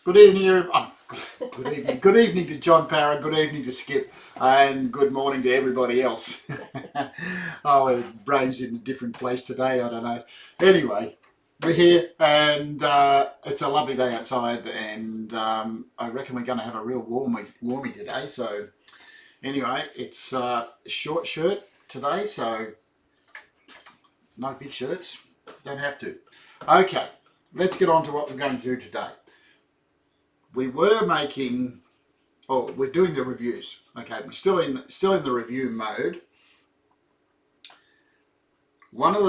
Good evening, good evening to John Parra, good evening to Skip, and good morning to everybody else. Oh, my brain's in a different place today, I don't know. Anyway, we're here, and it's a lovely day outside, and I reckon we're going to have a real warmy today. So anyway, it's a short shirt today, so no big shirts, don't have to. Okay, let's get on to what we're going to do today. We were making, we're doing the reviews. Okay, we're still in the review mode. One of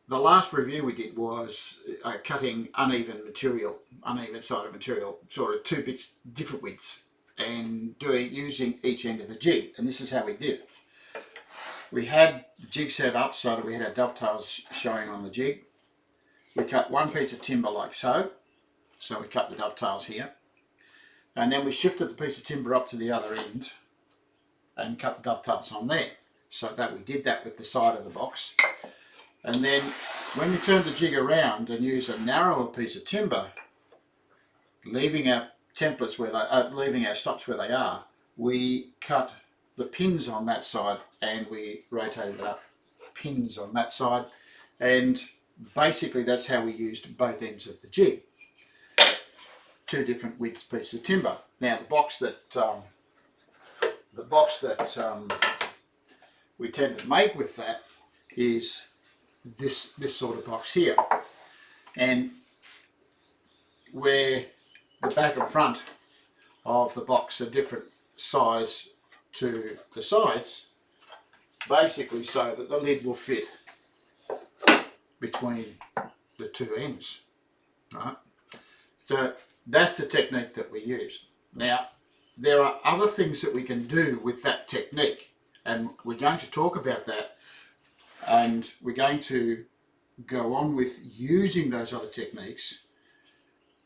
the last review we did was cutting uneven sided material, sort of 2 bits different widths, and using each end of the jig. And this is how we did it. We had the jig set up so that we had our dovetails showing on the jig. We cut one piece of timber like so. So we cut the dovetails here. And then we shifted the piece of timber up to the other end and cut the dovetails on there. So that we did that with the side of the box. And then when we turned the jig around and used a narrower piece of timber, leaving our templates where leaving our stops where they are, we cut the pins on that side and we rotated it up pins on that side. And basically that's how we used both ends of the jig. 2 different widths pieces of timber. Now the box that we tend to make with that is this sort of box here, and where the back and front of the box are different size to the sides, basically so that the lid will fit between the 2 ends, right? So that's the technique that we use. Now, there are other things that we can do with that technique, and we're going to talk about that, and we're going to go on with using those other techniques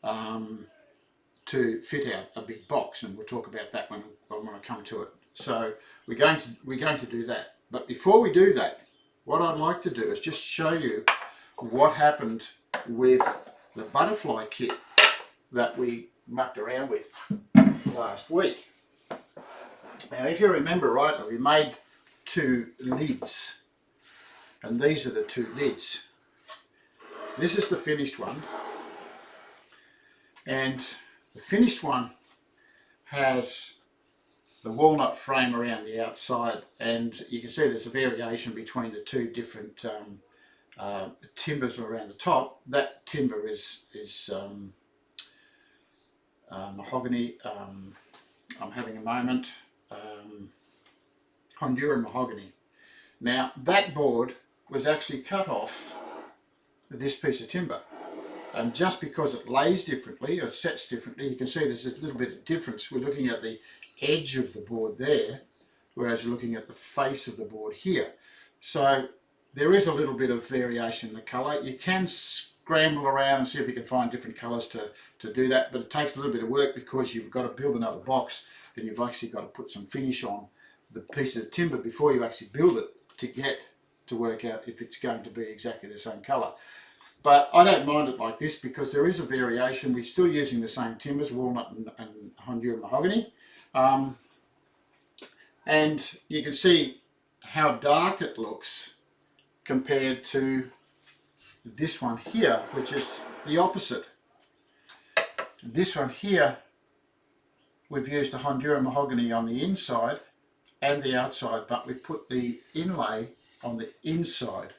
to fit out a big box, and we'll talk about that when I come to it. So we're going to do that. But before we do that, what I'd like to do is just show you what happened with the butterfly kit that we mucked around with last week. Now, if you remember rightly, we made 2 lids, and these are the 2 lids. This is the finished one, and the finished one has the walnut frame around the outside, and you can see there's a variation between the 2 different timbers around the top. That timber is mahogany, I'm having a moment, Honduran mahogany. Now that board was actually cut off this piece of timber, and just because it lays differently or sets differently, you can see there's a little bit of difference. We're looking at the edge of the board there, whereas you're looking at the face of the board here. So there is a little bit of variation in the colour. You can scramble around and see if you can find different colours to do that, but it takes a little bit of work because you've got to build another box, and you've actually got to put some finish on the piece of timber before you actually build it to work out if it's going to be exactly the same colour. But I don't mind it like this because there is a variation. We're still using the same timbers, walnut and Honduran mahogany, and you can see how dark it looks compared to this one here, which is the opposite. This one here, we've used the Honduran mahogany on the inside and the outside, but we've put the inlay on the inside,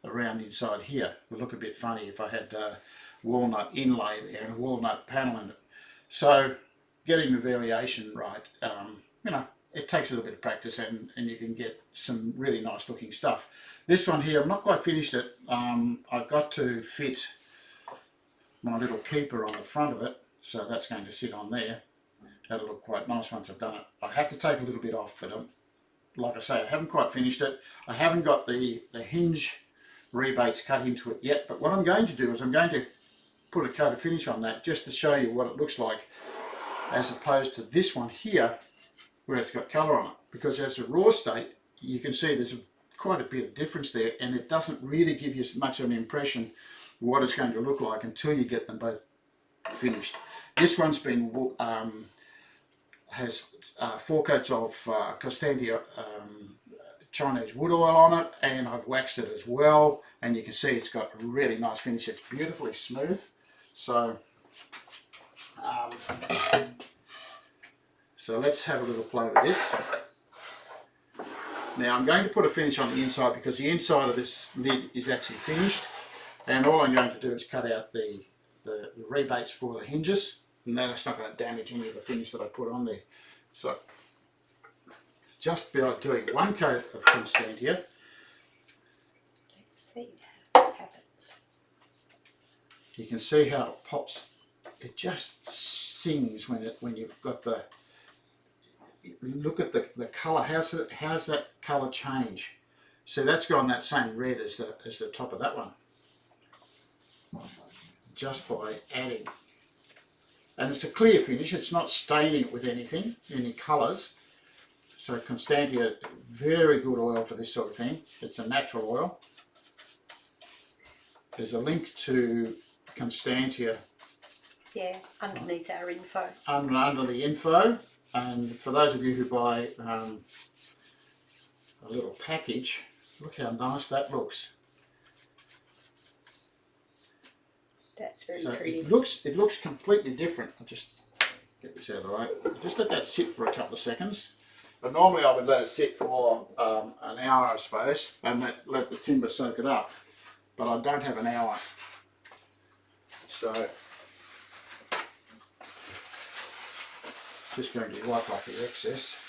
around inside here. It would look a bit funny if I had walnut inlay there and a walnut panel in it. So getting the variation right, you know, it takes a little bit of practice, and you can get some really nice looking stuff. This one here, I'm not quite finished it. I've got to fit my little keeper on the front of it, so that's going to sit on there. That'll look quite nice once I've done it. I have to take a little bit off, but like I say, I haven't quite finished it. I haven't got the hinge rebates cut into it yet, but what I'm going to do is I'm going to put a coat of finish on that just to show you what it looks like, as opposed to this one here where it's got colour on it, because as a raw state you can see there's quite a bit of difference there, and it doesn't really give you much of an impression what it's going to look like until you get them both finished. This one's been has 4 coats of CONSTANTIA Chinese wood oil on it, and I've waxed it as well, and you can see it's got a really nice finish. It's beautifully smooth. So so let's have a little play with this. Now I'm going to put a finish on the inside because the inside of this lid is actually finished, and all I'm going to do is cut out the rebates for the hinges, and then it's not going to damage any of the finish that I put on there. So just by doing 1 coat of CONSTANTIA. Let's see how this happens. You can see how it pops. It just sings when you've got the. Look at the colour. How's that colour change? So that's gone that same red as the top of that one. Just by adding. And it's a clear finish. It's not staining it with anything, any colours. So CONSTANTIA, very good oil for this sort of thing. It's a natural oil. There's a link to CONSTANTIA. Yeah, underneath our info. Under the info. And for those of you who buy a little package, look how nice that looks. That's very so pretty. It looks completely different. I'll just get this out of the way. Just let that sit for a couple of seconds. But normally I would let it sit for an hour, I suppose, and let the timber soak it up. But I don't have an hour. So just going to wipe off the excess.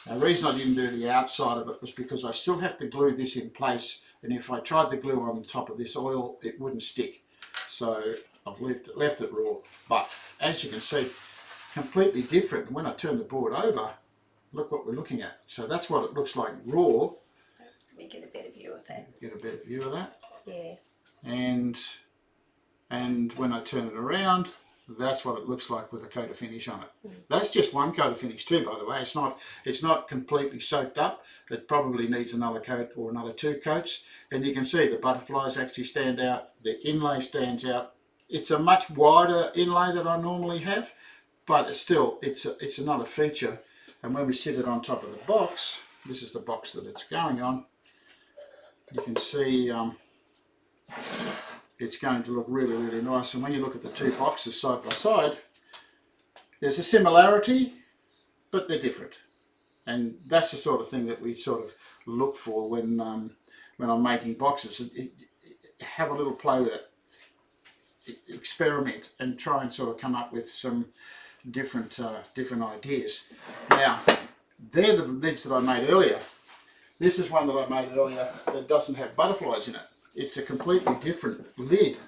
Now, the reason I didn't do the outside of it was because I still have to glue this in place, and if I tried to glue on the top of this oil, it wouldn't stick. So I've left it raw. But as you can see, completely different. And when I turn the board over, look what we're looking at. So that's what it looks like raw. Let me get a better view of that. Get a better view of that. Yeah. And when I turn it around, that's what it looks like with a coat of finish on it. That's just 1 coat of finish too, by the way. It's not completely soaked up. It probably needs another coat or another 2 coats. And you can see the butterflies actually stand out. The inlay stands out. It's a much wider inlay than I normally have, but it's another feature. And when we sit it on top of the box, this is the box that it's going on. You can see it's going to look really, really nice. And when you look at the 2 boxes side by side, there's a similarity, but they're different. And that's the sort of thing that we sort of look for when I'm making boxes. Have a little play with it, experiment, and try and sort of come up with some different ideas. Now, they're the lids that I made earlier. This is one that I made earlier that doesn't have butterflies in it. It's a completely different lid.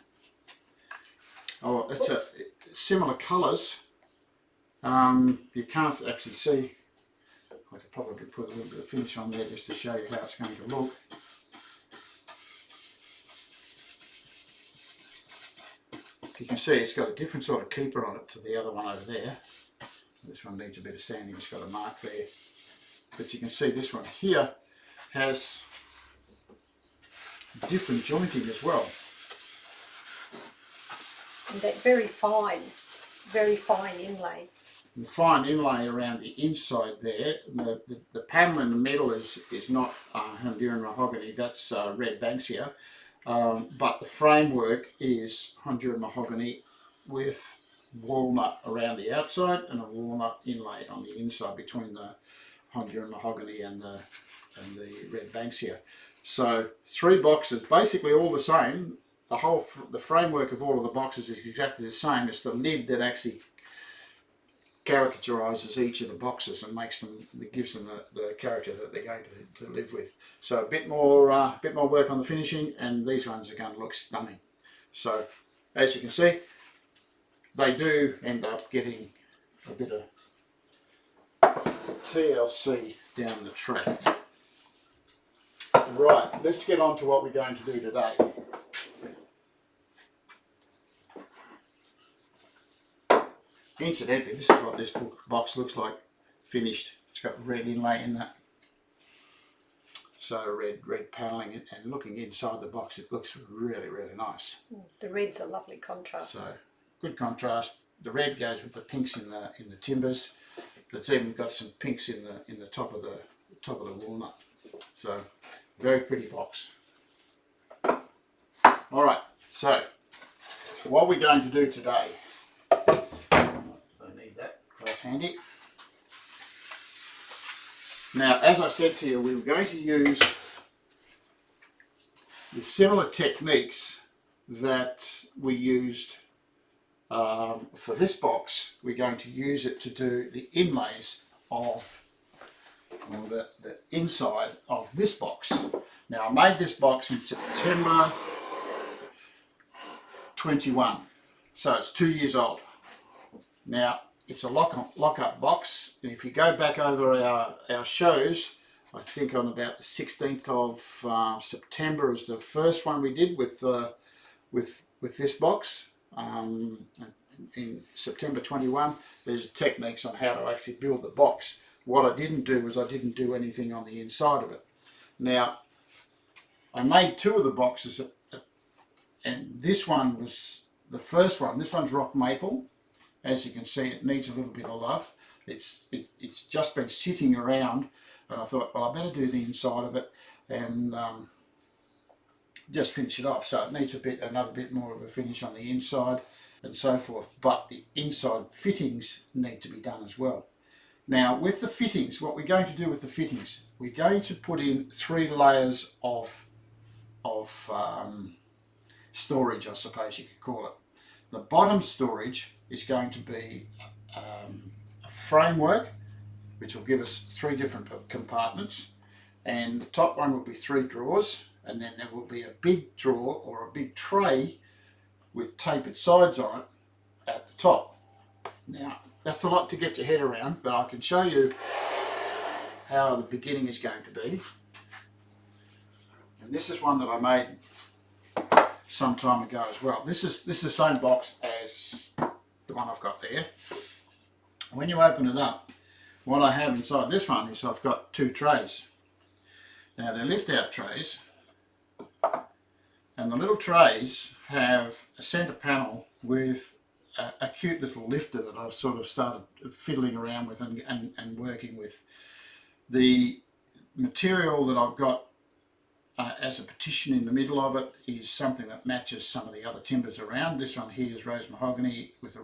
Oh, it's similar colours. You can't actually see. I could probably put a little bit of finish on there just to show you how it's going to look. You can see it's got a different sort of keeper on it to the other one over there. This one needs a bit of sanding, it's got a mark there. But you can see this one here has different jointing as well. And that very fine inlay. The fine inlay around the inside there. The panel in the middle is not Honduran mahogany, that's red Banksia. But the framework is Honduran mahogany with walnut around the outside and a walnut inlay on the inside between the Honduran mahogany and the red Banksia. So 3 boxes, basically all the same. The framework of all of the boxes is exactly the same. It's the lid that actually characterizes each of the boxes and gives them the character that they're going to live with. So a bit more work on the finishing, and these ones are going to look stunning. So as you can see, they do end up getting a bit of TLC down the track. Right, let's get on to what we're going to do today. Incidentally, this is what this box looks like finished. It's got red inlay in that. So red panelling, and looking inside the box, it looks really, really nice. The red's a lovely contrast. So good contrast. The red goes with the pinks in the timbers. It's even got some pinks in the top of the walnut. So very pretty box. All right. So what we're going to do today. I need that close handy. Now, as I said to you, we were going to use the similar techniques that we used for this box. We're going to use it to do the inlays of the inside of this box. Now, I made this box in September 21, so it's 2 years old. Now, it's a lock-up box, and if you go back over our shows, I think on about the 16th of September is the first one we did with this box. In September 21, there's techniques on how to actually build the box. What I didn't do was I didn't do anything on the inside of it. Now, I made two of the boxes, and this one was the first one. This one's rock maple. As you can see, it needs a little bit of love. It's just been sitting around, and I thought, well, I better do the inside of it and just finish it off. So it needs another bit more of a finish on the inside and so forth. But the inside fittings need to be done as well. Now, with the fittings, what we're going to do with the fittings, we're going to put in 3 layers of storage, I suppose you could call it. The bottom storage is going to be a framework, which will give us 3 different compartments, and the top one will be 3 drawers, and then there will be a big drawer or a big tray with tapered sides on it at the top. Now, that's a lot to get your head around, but I can show you how the beginning is going to be. And this is one that I made some time ago as well. This is the same box as the one I've got there. When you open it up, what I have inside this one is I've got 2 trays. Now, they're lift out trays, and the little trays have a centre panel with a cute little lifter that I've sort of started fiddling around with and working with. The material that I've got as a partition in the middle of it is something that matches some of the other timbers around. This one here is rose mahogany with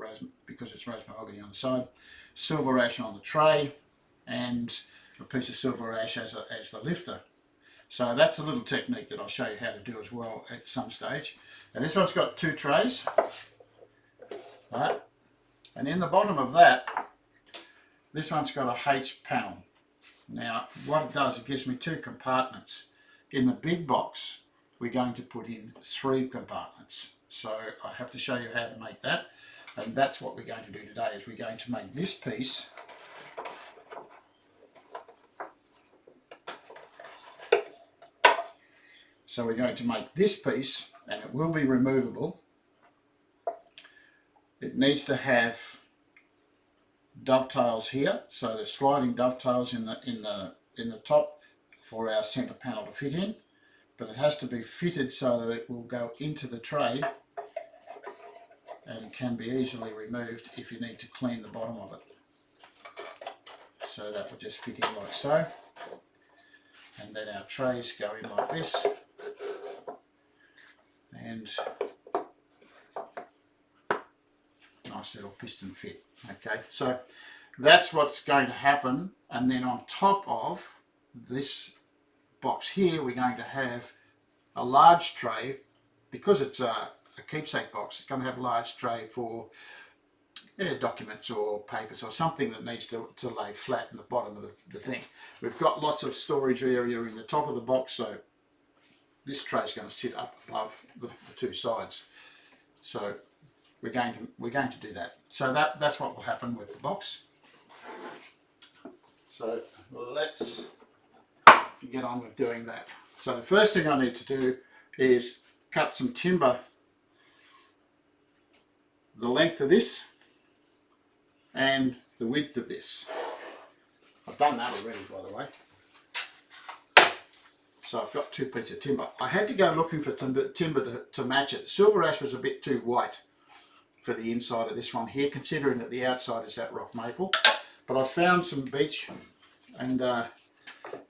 because it's rose mahogany on the side, silver ash on the tray, and a piece of silver ash as the lifter. So that's a little technique that I'll show you how to do as well at some stage. And this one's got 2 trays, right? And in the bottom of that, this one's got a H panel. Now, what it does, it gives me 2 compartments. In the big box, we're going to put in 3 compartments. So I have to show you how to make that. And that's what we're going to do today, is we're going to make this piece . So we're going to make this piece, and it will be removable. It needs to have dovetails here, so the sliding dovetails in the top for our centre panel to fit in, but it has to be fitted so that it will go into the tray and can be easily removed if you need to clean the bottom of it. So that will just fit in like so, and then our trays go in like this, and nice little piston fit. Okay, so that's what's going to happen. And then on top of this box here, we're going to have a large tray. Because it's a keepsake box, it's going to have a large tray for documents or papers or something that needs to lay flat in the bottom of the thing. We've got lots of storage area in the top of the box, so this tray is going to sit up above the 2 sides. So we're going to do that. So that's what will happen with the box. So let's get on with doing that. So the first thing I need to do is cut some timber the length of this and the width of this. I've done that already, by the way. So I've got 2 pieces of timber. I had to go looking for timber to match it. Silver ash was a bit too white for the inside of this one here, considering that the outside is that rock maple. But I found some beech and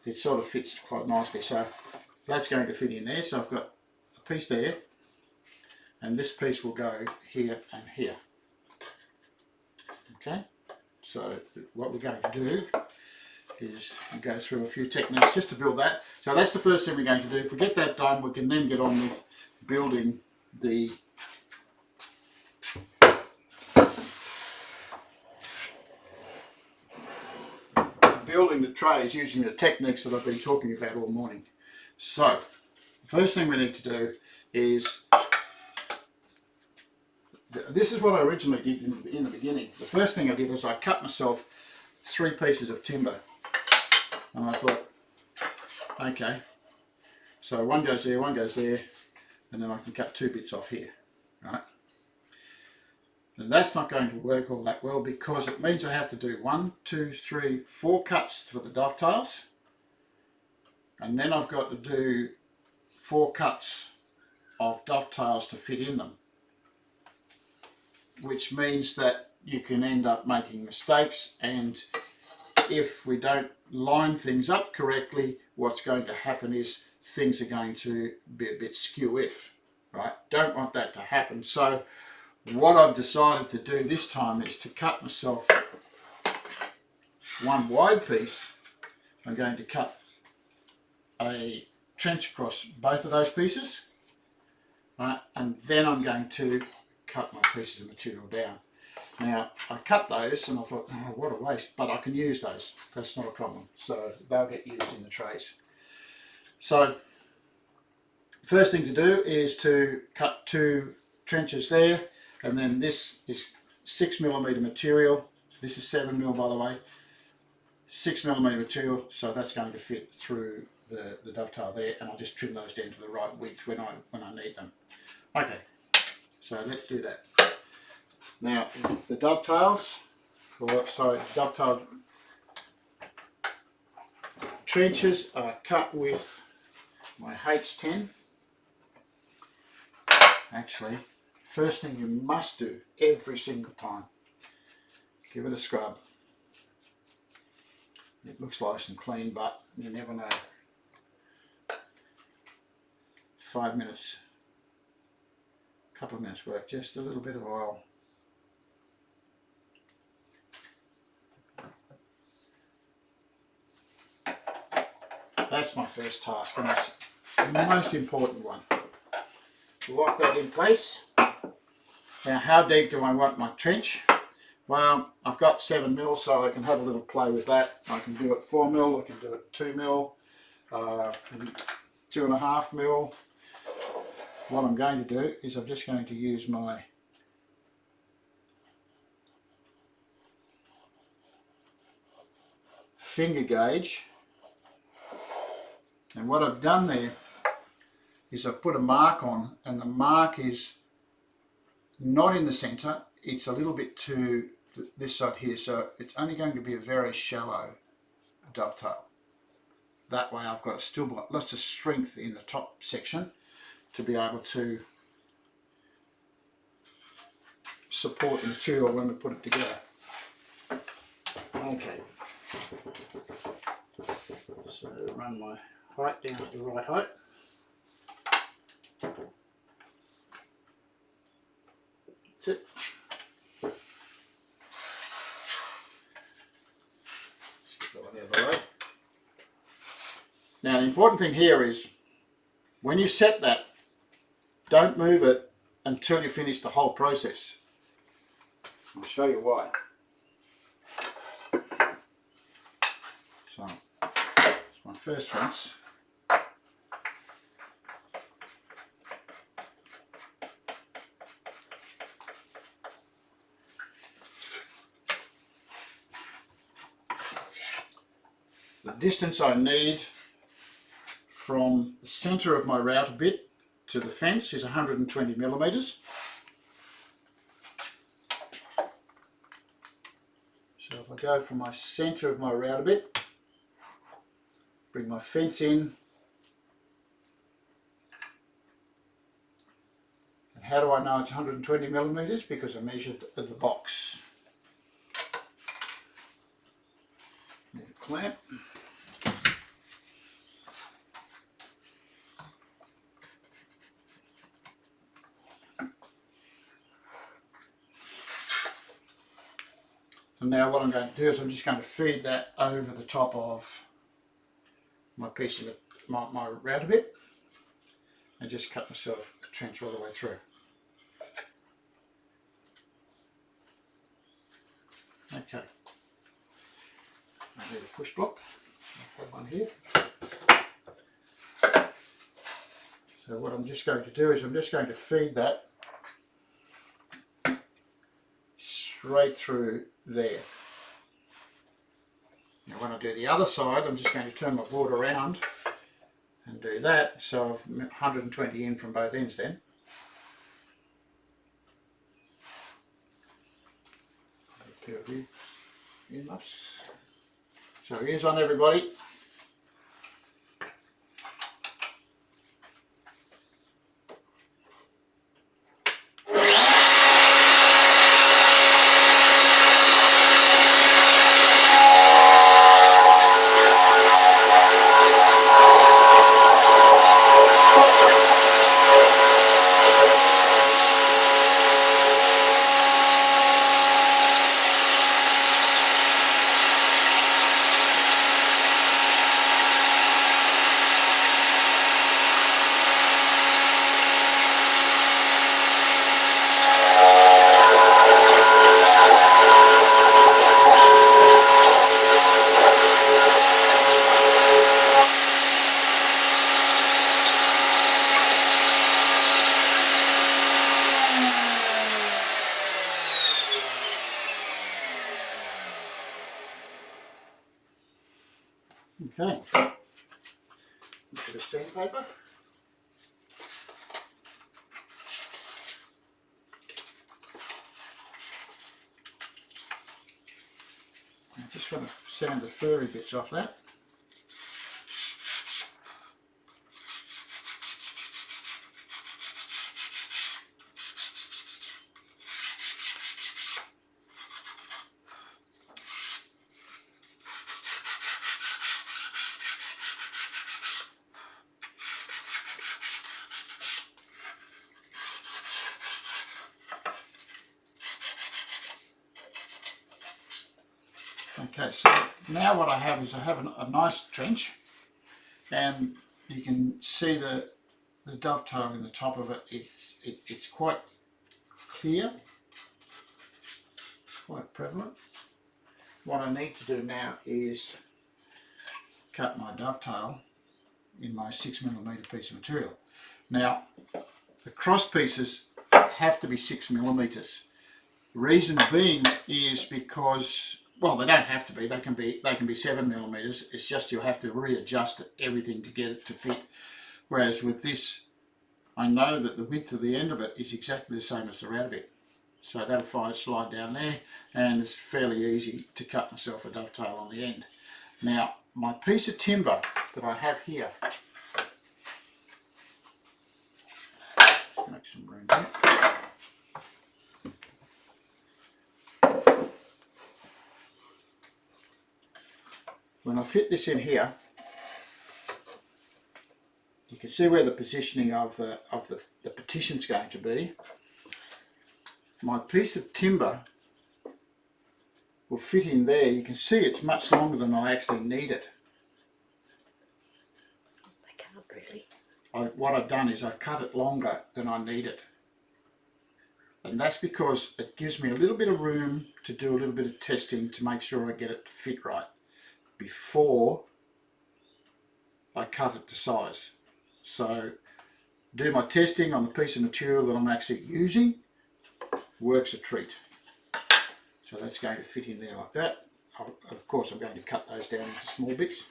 it sort of fits quite nicely. So that's going to fit in there. So I've got a piece there, and this piece will go here and here. Okay, so what we're going to do is go through a few techniques just to build that. So that's the first thing we're going to do. If we get that done, we can then get on with building the trays using the techniques that I've been talking about all morning. So the first thing we need to do is, this is what I originally did in the beginning. The first thing I did is I cut myself 3 pieces of timber. And I thought, okay, so one goes there, and then I can cut 2 bits off here, right? And that's not going to work all that well, because it means I have to do 1, 2, 3, 4 cuts for the dovetails, and then I've got to do 4 cuts of dovetails to fit in them, which means that you can end up making mistakes, and if we don't line things up correctly, what's going to happen is things are going to be a bit skew-if, right? Don't want that to happen. So what I've decided to do this time is to cut myself 1 wide piece. I'm going to cut a trench across both of those pieces, right? And then I'm going to cut my pieces of material down. Now, I cut those and I thought, oh, what a waste, but I can use those. That's not a problem. So they'll get used in the trays. So first thing to do is to cut 2 trenches there, and then this is 6mm material. This is 7mm, by the way. 6mm material, so that's going to fit through the dovetail there, and I'll just trim those down to the right width when I need them. Okay, so let's do that. Now, the dovetails, dovetail trenches are cut with my H10. Actually, first thing you must do every single time, give it a scrub. It looks nice and clean, but you never know. 5 minutes, couple of minutes work, just a little bit of oil. That's my first task, and it's the most important one. Lock that in place. Now, how deep do I want my trench? Well, I've got 7mm, so I can have a little play with that. I can do it 4mm, I can do it 2mm, 2.5mm. What I'm going to do is I'm just going to use my finger gauge, and what I've done there is I've put a mark on, and the mark is not in the centre, it's a little bit to this side here, so it's only going to be a very shallow dovetail. That way I've got still got lots of strength in the top section to be able to support the material when we put it together. Okay, so run my height down to the right height. That's it. Now, the important thing here is when you set that, don't move it until you finish the whole process. I'll show you why. So, it's my first fence. distance I need from the centre of my router bit to the fence is 120 millimetres. So if I go from my centre of my router bit, bring my fence in, and how do I know it's 120 millimetres? Because I measured at the box. Need a clamp. And now what I'm going to do is I'm just going to feed that over the top of my piece of my router bit and just cut myself a trench all the way through. Okay. I need a push block. I have one here. So what I'm just going to do is I'm just going to feed that straight through there. Now when I do the other side, I'm just going to turn my board around and do that, so I've 120 in from both ends then. A pair of earmuffs. So ears on, everybody. Okay, a bit of sandpaper. I just want to sand the furry bits off that. Okay, so now what I have is I have a nice trench, and you can see the dovetail in the top of it. It's quite clear, quite prevalent. What I need to do now is cut my dovetail in my 6mm piece of material. Now, the cross pieces have to be 6mm. The reason being is because, well, they don't have to be. They can be 7mm. It's just you have to readjust everything to get it to fit. Whereas with this, I know that the width of the end of it is exactly the same as the router bit. So that'll slide down there, and it's fairly easy to cut myself a dovetail on the end. Now, my piece of timber that I have here, just make some room here. When I fit this in here, you can see where the positioning of the partition is going to be. My piece of timber will fit in there. You can see it's much longer than I actually need it. They can't really. What I've done is I've cut it longer than I need it. And that's because it gives me a little bit of room to do a little bit of testing to make sure I get it to fit right before I cut it to size. So do my testing on the piece of material that I'm actually using. Works a treat. So that's going to fit in there like that. Of course, I'm going to cut those down into small bits.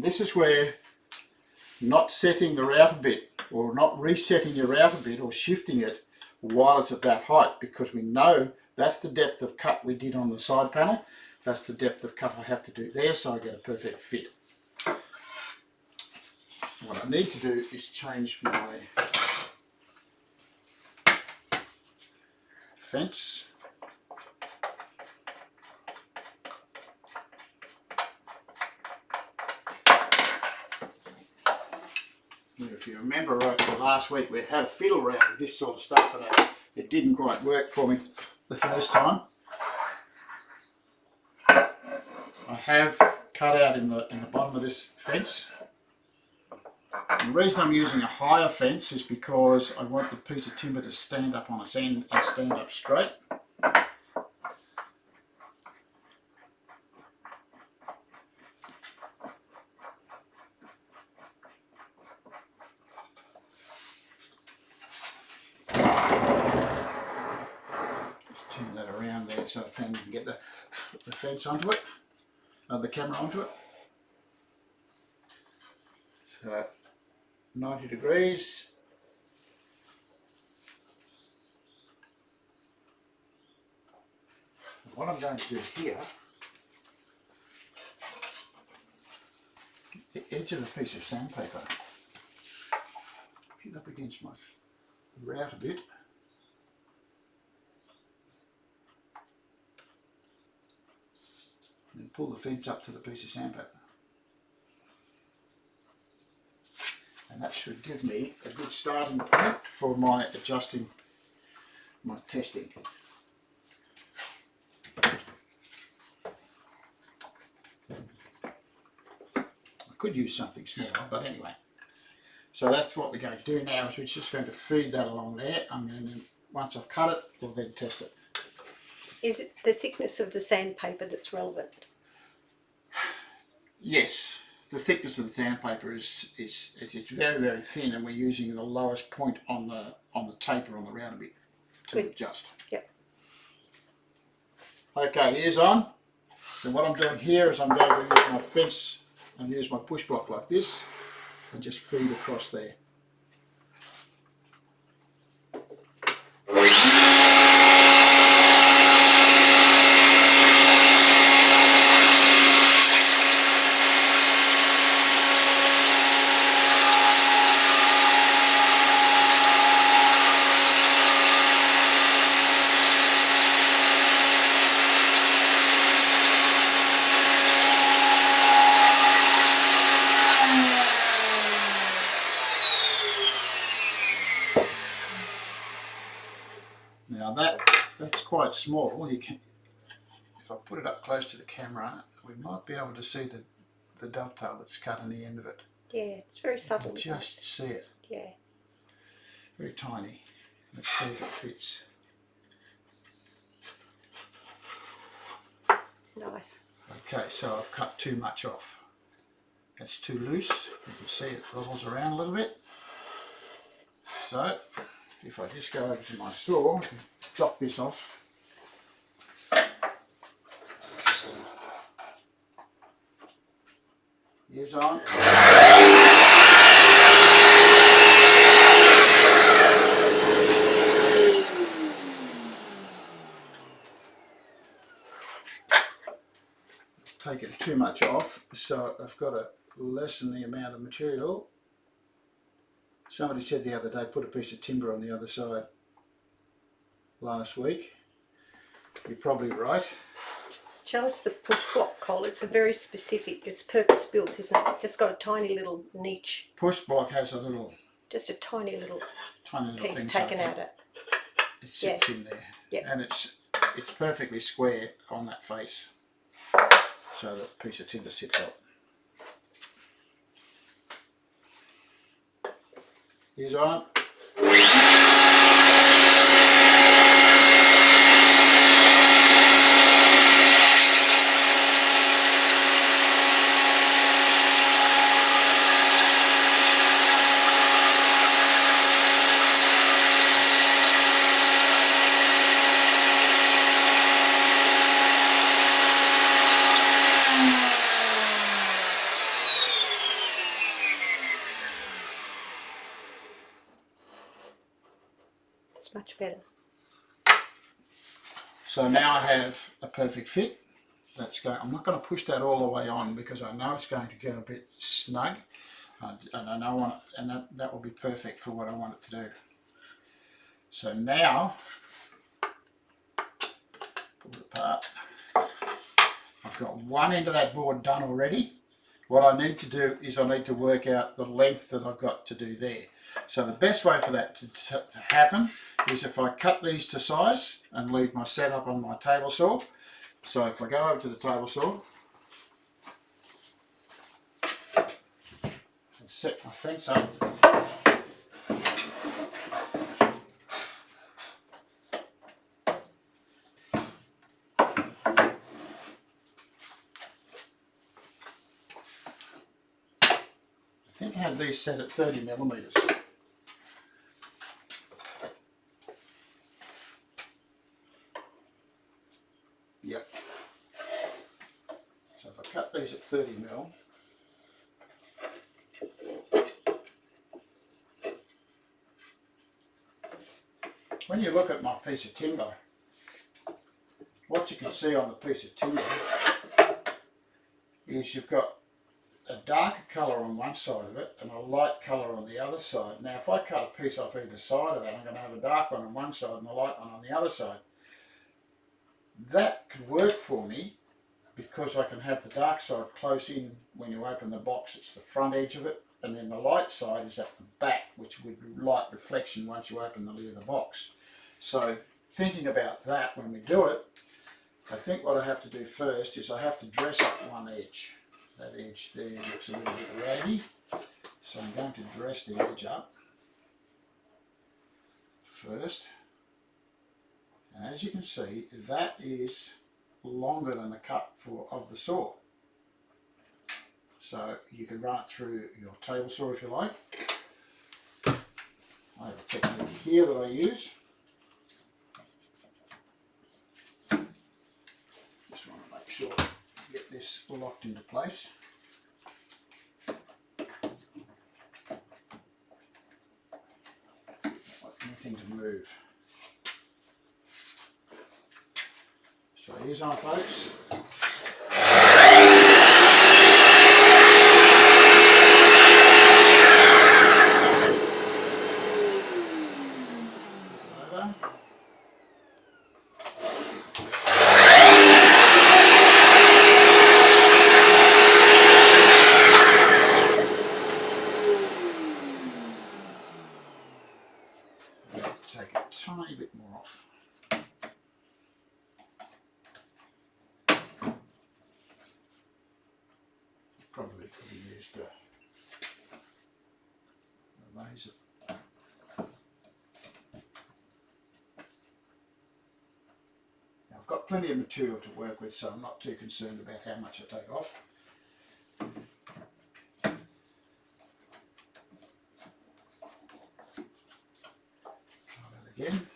this is where not setting the router bit or not resetting your router bit or shifting it while it's at that height, because we know that's the depth of cut we did on the side panel. That's the depth of cut I have to do there, so I get a perfect fit. What I need to do is change my fence. If you remember right last week, we had a fiddle around with this sort of stuff and it didn't quite work for me the first time. I have cut out in the bottom of this fence. And the reason I'm using a higher fence is because I want the piece of timber to stand up on its end and stand up straight. Just turn that around there so I can get the fence onto it, the camera onto it. So 90 degrees. What I'm going to do here, the edge of the piece of sandpaper, put it up against my router bit. And pull the fence up to the piece of sandpaper. And that should give me a good starting point for my adjusting, my testing. I could use something smaller, but anyway. So that's what we're going to do now, is we're just going to feed that along there. And then once I've cut it, we'll then test it. Is it the thickness of the sandpaper that's relevant? Yes, the thickness of the sandpaper is very, very thin, and we're using the lowest point on the taper on the router bit to adjust. Yep. Okay, ears on. So what I'm doing here is I'm going to use my fence and use my push block like this and just feed across there. Now that's quite small. You can, if I put it up close to the camera, we might be able to see the dovetail that's cut on the end of it. Yeah, it's very subtle. You can just see it. Yeah. Very tiny. Let's see if it fits. Nice. Okay, so I've cut too much off. That's too loose. You can see it wobbles around a little bit. So if I just go over to my saw and chop this off. Ears on. Taken too much off, so I've got to lessen the amount of material. Somebody said the other day, put a piece of timber on the other side last week. You're probably right. Show us the push block, Cole. It's a very specific, it's purpose built, isn't it? Just got a tiny little niche. Push block has a little, just a tiny little piece thing taken out of it. It sits in there. Yeah. And it's perfectly square on that face. So the piece of timber sits up. Ears on. That's much better. So now I have a perfect fit. That's going. I'm not going to push that all the way on because I know it's going to get a bit snug, and I know that will be perfect for what I want it to do. So now, pull it apart. I've got one end of that board done already. What I need to do is I need to work out the length that I've got to do there. So the best way for that to happen is if I cut these to size and leave my setup on my table saw. So if I go over to the table saw and set my fence up, I think I had these set at 30 millimeters. Yep. So if I cut these at 30 mil, when you look at my piece of timber, what you can see on the piece of timber is you've got a darker colour on one side of it and a light colour on the other side. Now if I cut a piece off either side of that, I'm going to have a dark one on one side and a light one on the other side. That could work for me because I can have the dark side close in when you open the box. It's the front edge of it, and then the light side is at the back, which would be light reflection once you open the lid of the box. So thinking about that when we do it, I think what I have to do first is I have to dress up one edge. That edge there looks a little bit raggy, so I'm going to dress the edge up first. And as you can see, that is longer than the cut of the saw. So you can run it through your table saw if you like. I have a technique here that I use. Just want to make sure I get this locked into place. Don't want anything to move. So here's on, folks. Take a tiny bit more off. Probably could have used a laser. Now I've got plenty of material to work with, so I'm not too concerned about how much I take off. Try that again.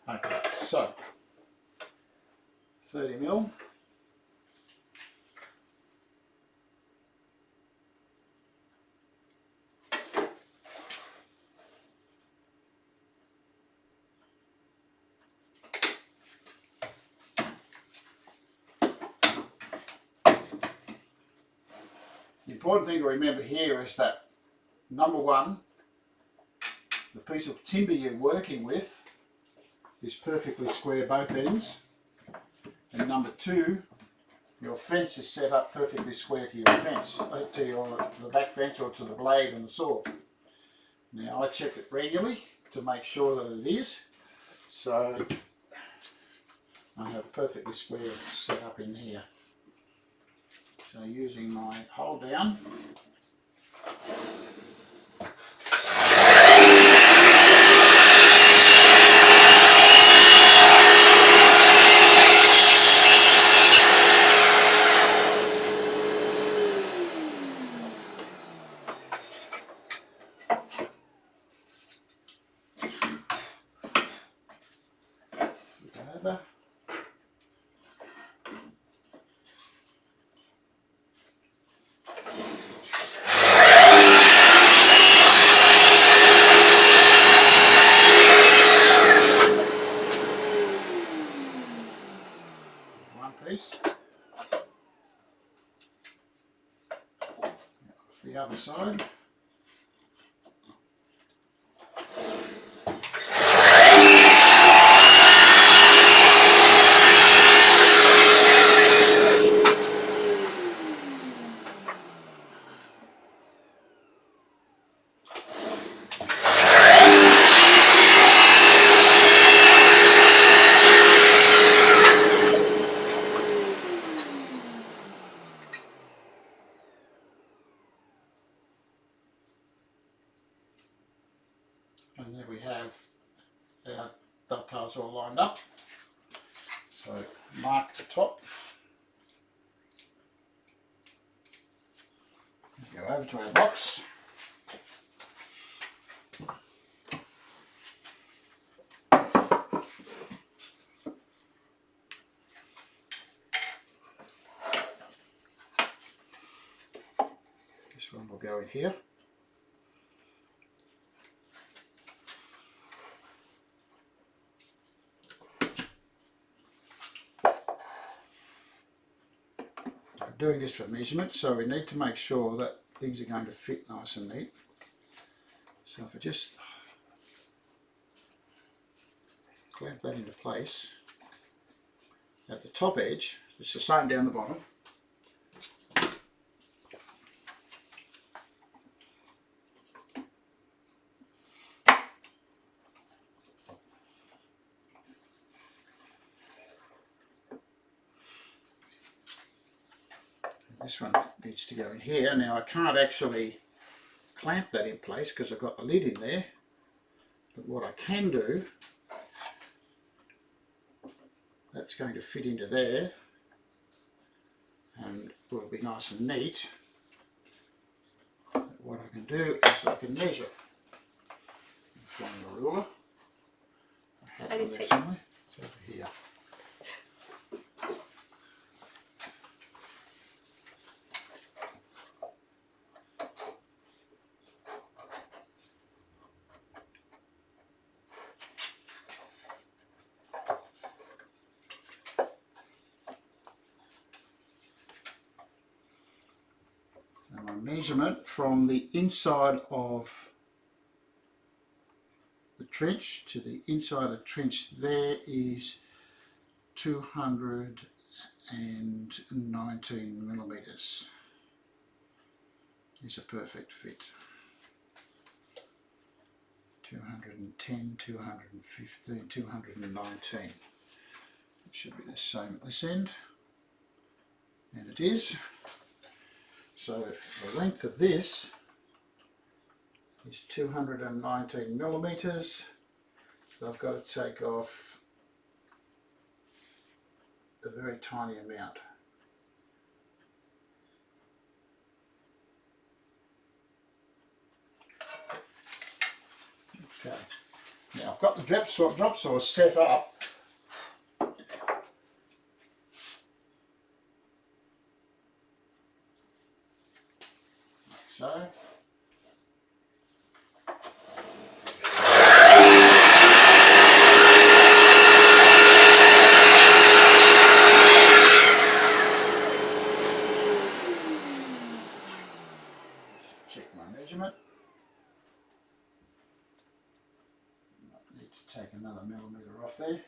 Okay, so 30 mil. The important thing to remember here is that number one, the piece of timber you're working with is perfectly square both ends, and number two, your fence is set up perfectly square to your fence, to the back fence or to the blade and the saw. Now I check it regularly to make sure that it is, so I have perfectly square set up in here. So using my hold down, one piece. The other side. And there we have our dovetails all lined up. So mark the top. Go over to our box. This one will go in here. Doing this for measurement, so we need to make sure that things are going to fit nice and neat. So if I just clamp that into place at the top edge, it's the same down the bottom. This one needs to go in here. Now I can't actually clamp that in place because I've got the lid in there, but what I can do, that's going to fit into there and will be nice and neat. What I can do is I can measure. Find the ruler. I have it there somewhere. It's over here. My measurement from the inside of the trench to the inside of the trench there is 219 millimeters. Is a perfect fit. 210, 215, 219. It should be the same at this end, and it is. So the length of this is 219 millimeters. So I've got to take off a very tiny amount. Okay. Now I've got the drop saw set up. So, check my measurement. I need to take another millimeter off there.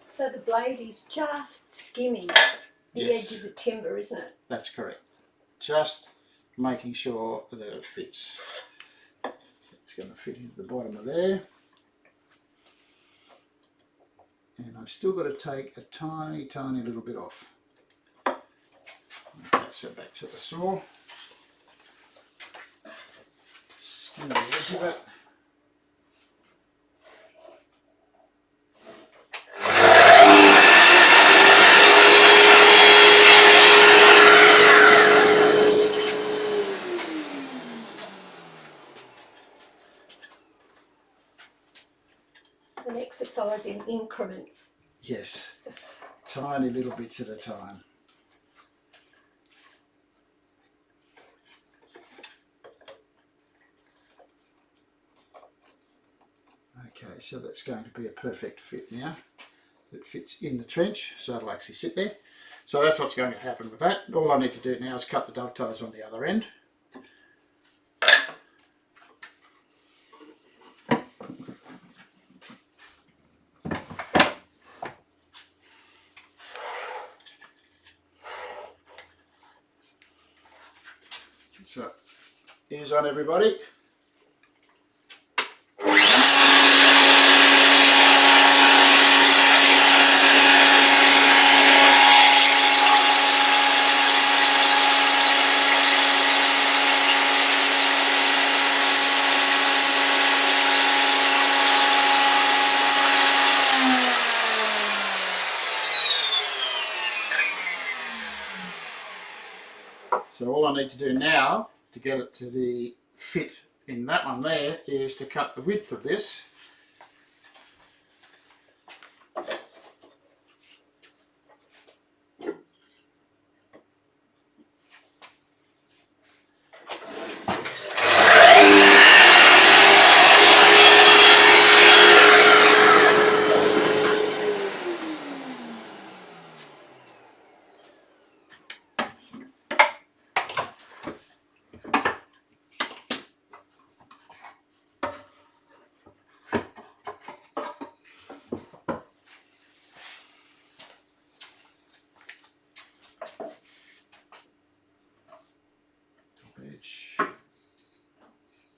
So the blade is just skimming the edge of the timber, isn't it? That's correct. Just making sure that it fits. It's going to fit into the bottom of there. And I've still got to take a tiny, tiny little bit off. Okay, so back to the saw. Skim the edge of it. an exercise in increments. Yes, tiny little bits at a time. Okay, so that's going to be a perfect fit now. It fits in the trench, so it'll actually sit there. So that's what's going to happen with that. All I need to do now is cut the dovetails on the other end. So, ears on everybody. So all I need to do now to get it to the fit in that one there is to cut the width of this.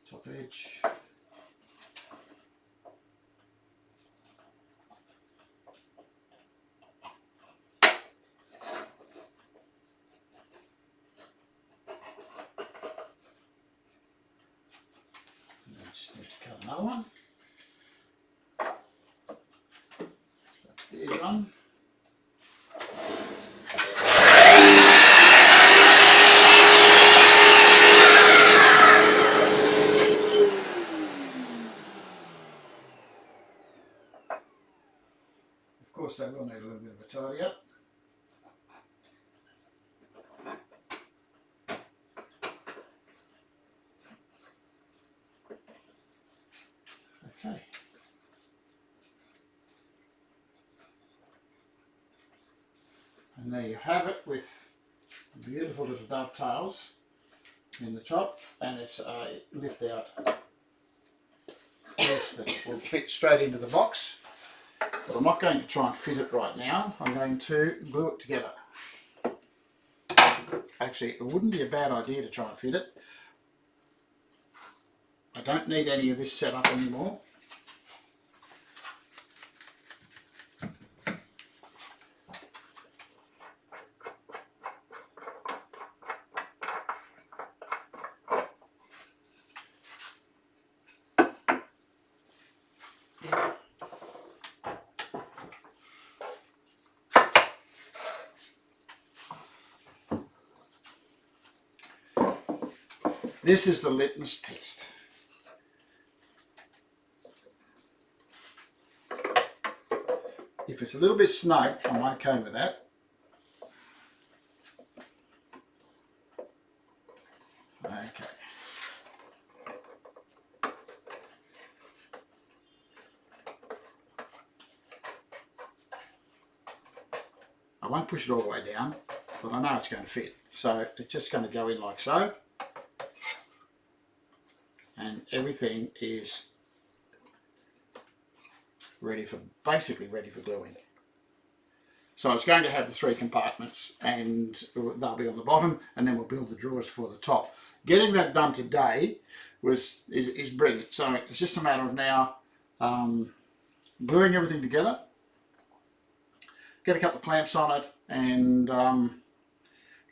Top edge. Just need to cut another one. That's the edge one. Of course, they will need a little bit of a tidy up. Okay. And there you have it with beautiful little dovetails in the top, and it's a lift out piece that will fit straight into the box. But I'm not going to try and fit it right now. I'm going to glue it together. Actually, it wouldn't be a bad idea to try and fit it. I don't need any of this set up anymore. This is the litmus test. If it's a little bit snug, I'm okay with that. Okay. I won't push it all the way down, but I know it's going to fit. So it's just going to go in like so. And everything is ready for, basically ready for gluing. So it's going to have the 3 compartments, and they'll be on the bottom, and then we'll build the drawers for the top. Getting that done today is brilliant. So it's just a matter of now gluing everything together, get a couple of clamps on it, and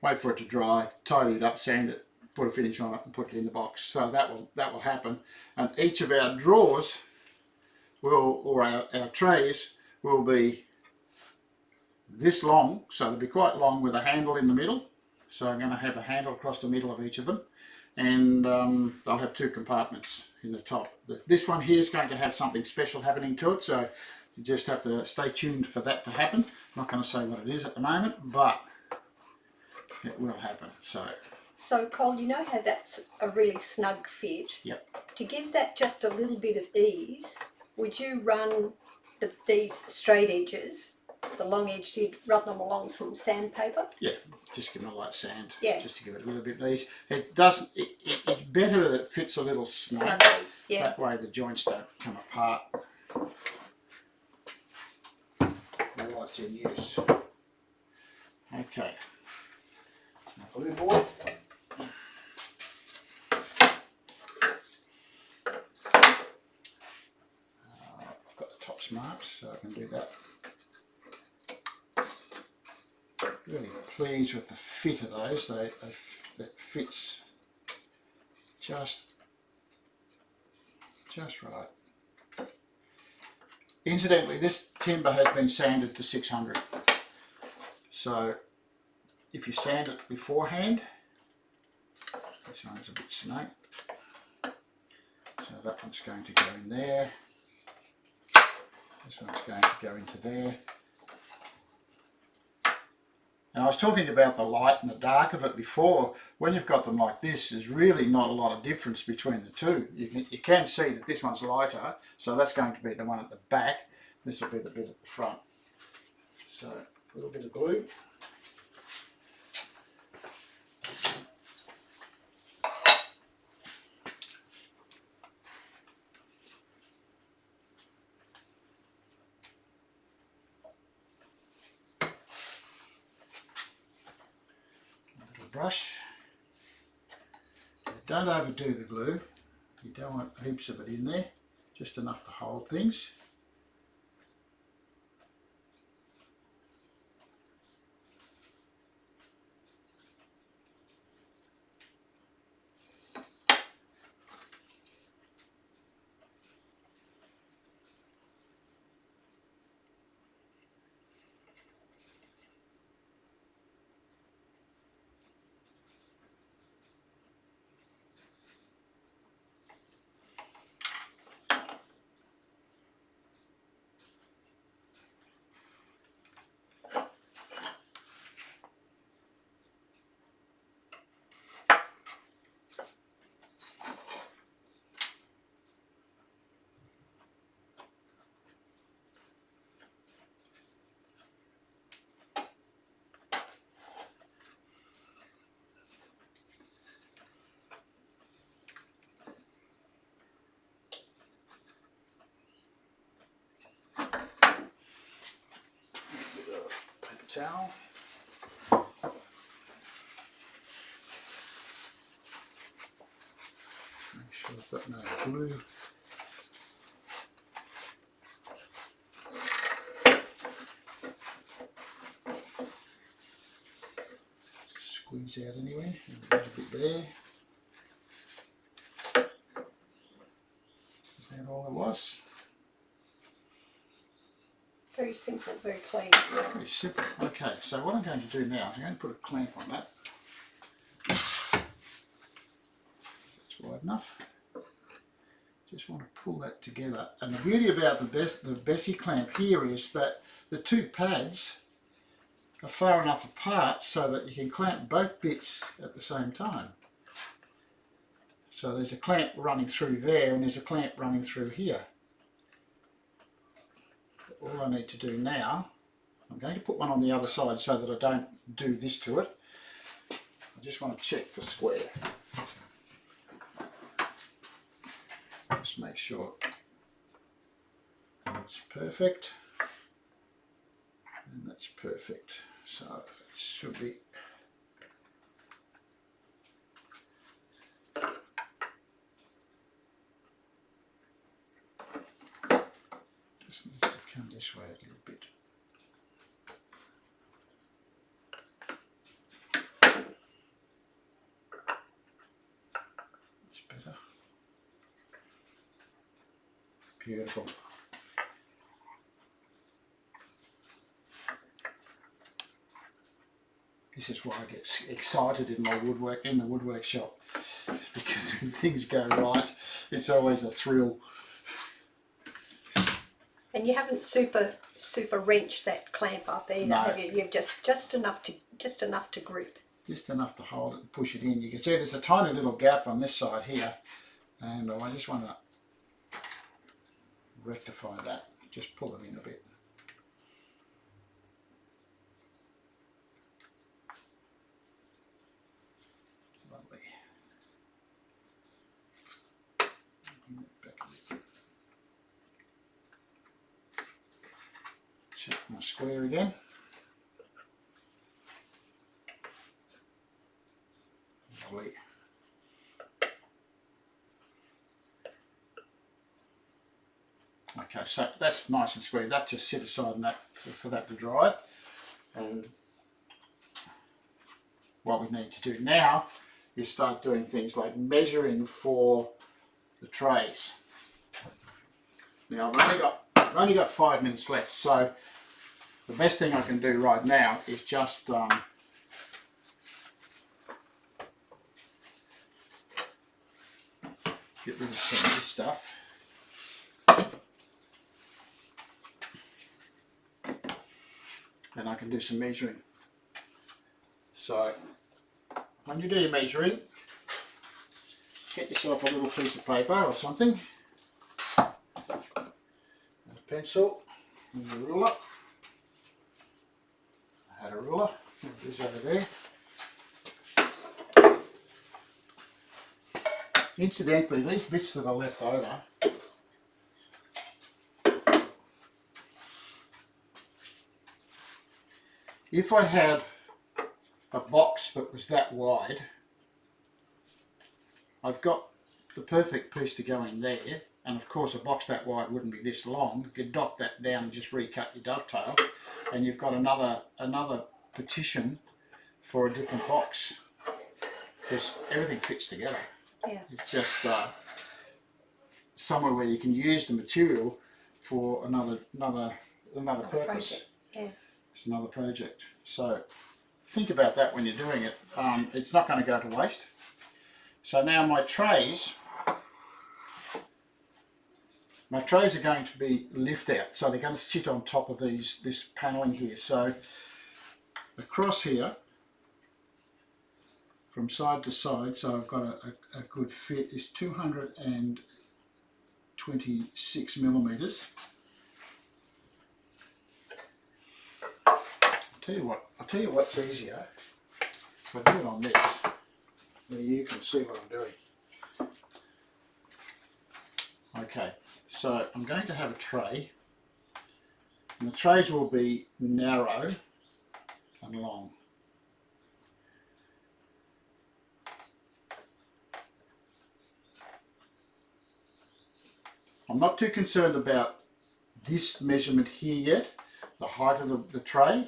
wait for it to dry, tidy it up, sand it, put a finish on it, and put it in the box. So that will happen. And each of our drawers will, or our trays will be this long, so they'll be quite long with a handle in the middle. So I'm going to have a handle across the middle of each of them, and they'll have 2 compartments in the top. This one here is going to have something special happening to it, so you just have to stay tuned for that to happen. I'm not going to say what it is at the moment, but it will happen. So Cole, you know how that's a really snug fit? Yep. To give that just a little bit of ease, would you run these straight edges, the long edge, you'd run them along some sandpaper? Yeah, just give them a light sand, yeah, just to give it a little bit of ease. It doesn't. It's better that it fits a little snug. Snugly, yeah. That way the joints don't come apart while it's in use. Okay. A little boy. I've got the tops marked, so I can do that. Really pleased with the fit of those. That fits just right. Incidentally, this timber has been sanded to 600. So if you sand it beforehand, this one's a bit snug. So that one's going to go in there. This one's going to go into there. And I was talking about the light and the dark of it before. When you've got them like this, there's really not a lot of difference between the two. You can see that this one's lighter, so that's going to be the one at the back. This will be the bit at the front. So a little bit of glue. Brush. Don't overdo the glue. You don't want heaps of it in there, just enough to hold things. Towel. Make sure I've got no glue. Squeeze out anyway, a little bit there. Is that all it was? Very simple, very clean. Very simple. Okay, so what I'm going to do now is I'm going to put a clamp on that. That's wide enough. Just want to pull that together. And the beauty about the Bessie clamp here is that the 2 pads are far enough apart so that you can clamp both bits at the same time. So there's a clamp running through there and there's a clamp running through here. All I need to do now, I'm going to put one on the other side so that I don't do this to it. I just want to check for square. Just make sure it's perfect. And that's perfect. So it should be. Just needs to come this way a little bit. That's better. Beautiful. This is why I get excited in my woodwork, in the woodwork shop. because when things go right, it's always a thrill. And you haven't super wrenched that clamp up either, No. have you? You've just enough to grip. Just enough to hold it and push it in. You can see there's a tiny little gap on this side here, and I just want to rectify that. Just pull it in a bit. Lovely. Bring it back a bit. Check my square again. Lovely. Okay, so that's nice and square. That just sit aside and that for that to dry. And what we need to do now is start doing things like measuring for the trays. Now I've only got 5 minutes left, so the best thing I can do right now is just get rid of some of this stuff. And I can do some measuring. So when you do your measuring, get yourself a little piece of paper or something, a pencil, and a ruler. I had a ruler, it is over there. Incidentally, these bits that are left over, if I had a box that was that wide, I've got the perfect piece to go in there, and of course a box that wide wouldn't be this long. You could dot that down and just recut your dovetail, and you've got another partition for a different box, because everything fits together. Yeah. It's just somewhere where you can use the material for another purpose. Project. Yeah. It's another project. So think about that when you're doing it. It's not going to go to waste. So now my trays are going to be lift out. So they're going to sit on top of this paneling here. So across here, from side to side, so I've got a good fit, is 226 millimeters. I'll tell you what's easier. If I do it on this, where you can see what I'm doing. Okay, so I'm going to have a tray, and the trays will be narrow and long. I'm not too concerned about this measurement here yet, the height of the tray,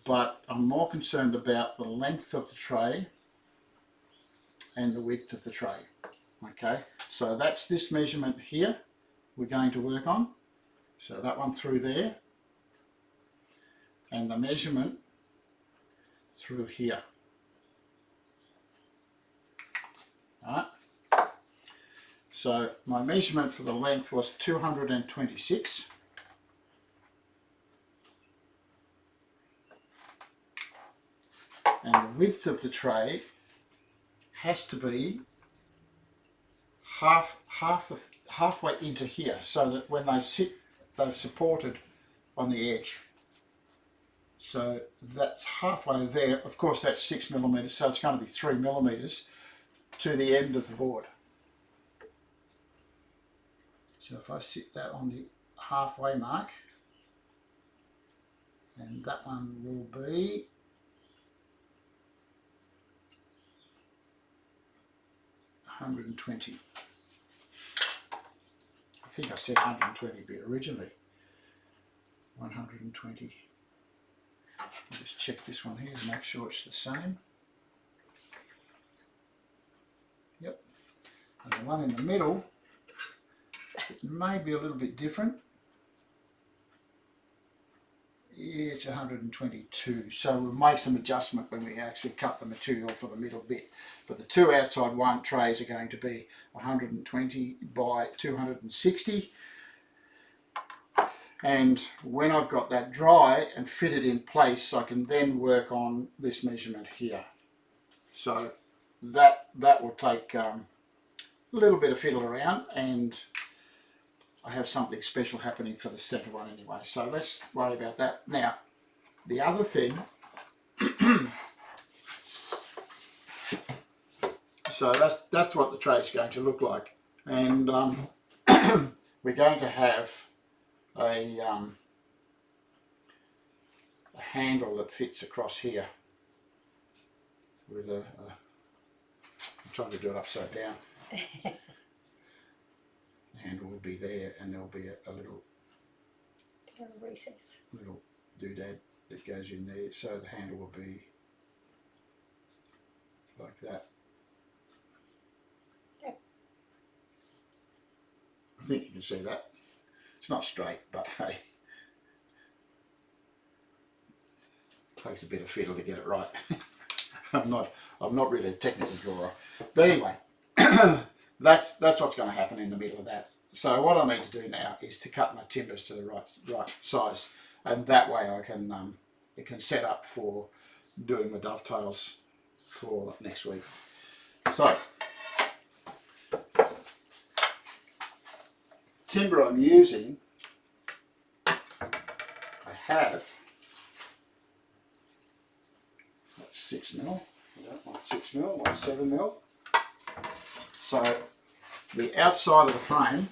but I'm more concerned about the length of the tray and the width of the tray. Okay, so that's this measurement here we're going to work on. So that one through there, and the measurement through here. Alright. So my measurement for the length was 226. And the width of the tray has to be halfway into here, so that when they sit, they're supported on the edge. So that's halfway there. Of course, that's 6 millimeters, so it's going to be 3 millimeters to the end of the board. So if I sit that on the halfway mark, and that one will be 120. I think I said 120 bit originally. 120. I'll just check this one here to make sure it's the same. Yep. And the one in the middle, it may be a little bit different. it's 122, so we'll make some adjustment when we actually cut the material for the middle bit. But the two outside one trays are going to be 120 by 260. And when I've got that dry and fitted in place, I can then work on this measurement here. So that will take a little bit of fiddle around, and I have something special happening for the centre one anyway. So let's worry about that. Now, the other thing, so that's what the tray is going to look like, and we're going to have a handle that fits across here with I'm trying to do it upside down. The handle will be there, and there'll be a little recess, little doodad that goes in there, so the handle will be like that. Yep. I think you can see that. It's not straight, but hey, it takes a bit of fiddle to get it right. I'm not really a technical drawer, but anyway, that's what's going to happen in the middle of that. So what I need to do now is to cut my timbers to the right size, and that way I can it can set up for doing the dovetails for next week. So timber I'm using, I have 6mm. I don't want 6mm, I want 7mm. So the outside of the frame,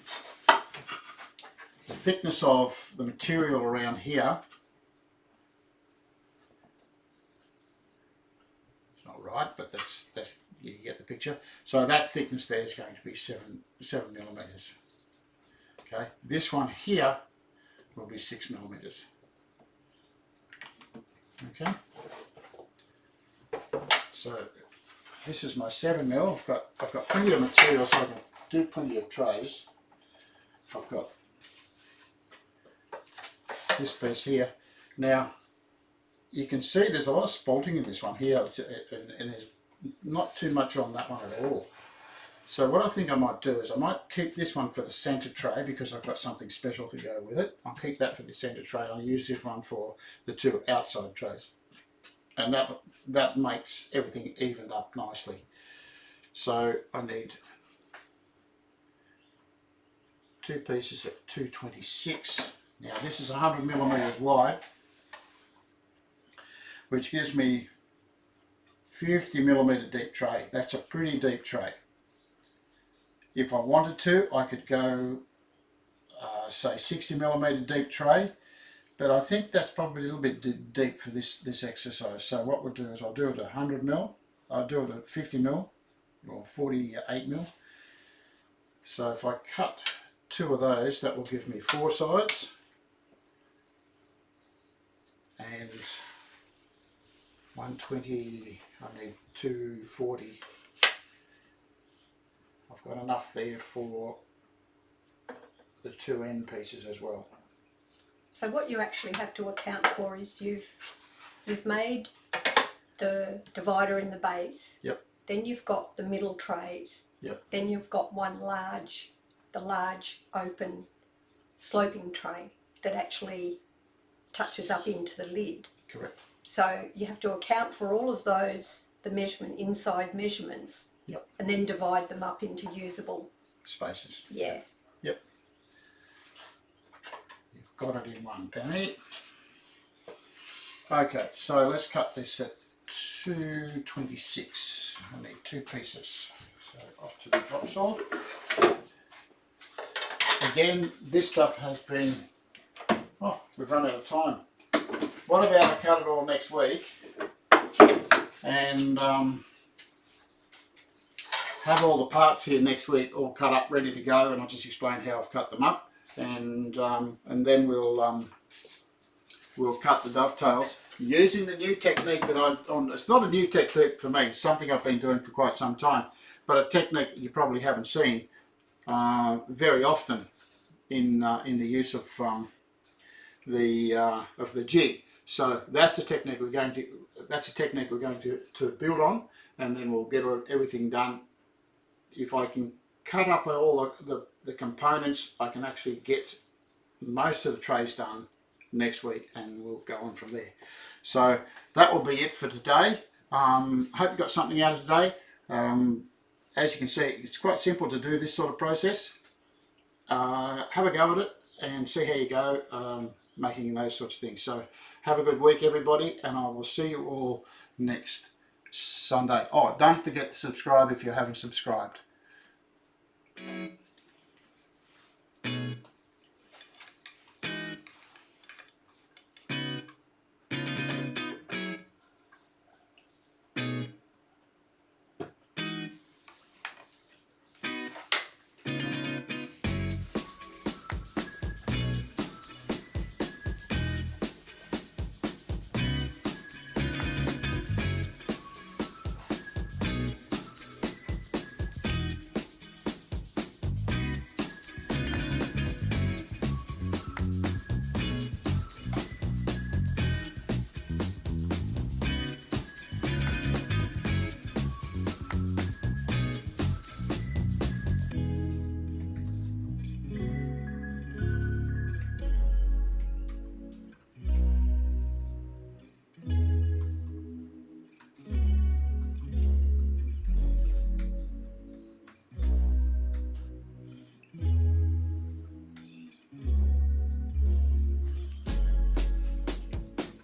the thickness of the material around here, it's not right, but that's you get the picture. So that thickness there is going to be 7mm. Okay, this one here will be 6mm. Okay, so this is my 7mm. I've got plenty of material, so I can do plenty of trays. I've got this piece here. Now you can see there's a lot of spalting in this one here, and there's not too much on that one at all. So what I think I might do is I might keep this one for the centre tray, because I've got something special to go with it. I'll keep that for the centre tray. I'll use this one for the two outside trays, and that makes everything evened up nicely. So I need two pieces at 226. Now this is 100mm wide, which gives me 50mm deep tray. That's a pretty deep tray. If I wanted to, I could go say 60mm deep tray, but I think that's probably a little bit deep for this exercise. So what we'll do is I'll do it at 100mm, I'll do it at 50mm or 48mm. So if I cut two of those, that will give me 4 sides, and 120, I need 240. I've got enough there for the two end pieces as well. So what you actually have to account for is you've made the divider in the base. Yep. Then you've got the middle trays. Yep. Then you've got the large open sloping tray that actually touches up into the lid. Correct. So you have to account for all of those, the inside measurements. Yep. And then divide them up into usable spaces. Yeah. Yep. You've got it in one penny. Okay, so let's cut this at 226. I need 2 pieces. So off to the drop saw. Again, this stuff has been, oh, we've run out of time. What about I cut it all next week and have all the parts here next week all cut up, ready to go, and I'll just explain how I've cut them up, and then we'll cut the dovetails using the new technique that it's not a new technique for me, it's something I've been doing for quite some time, but a technique that you probably haven't seen very often in the use of the jig. So that's the technique we're going to build on, and then we'll get everything done. If I can cut up all the components, I can actually get most of the trays done next week, and we'll go on from there. So that will be it for today. Hope you got something out of today. As you can see, it's quite simple to do this sort of process. Have a go at it and see how you go making those sorts of things. So have a good week, everybody, and I will see you all next Sunday. Oh, don't forget to subscribe if you haven't subscribed.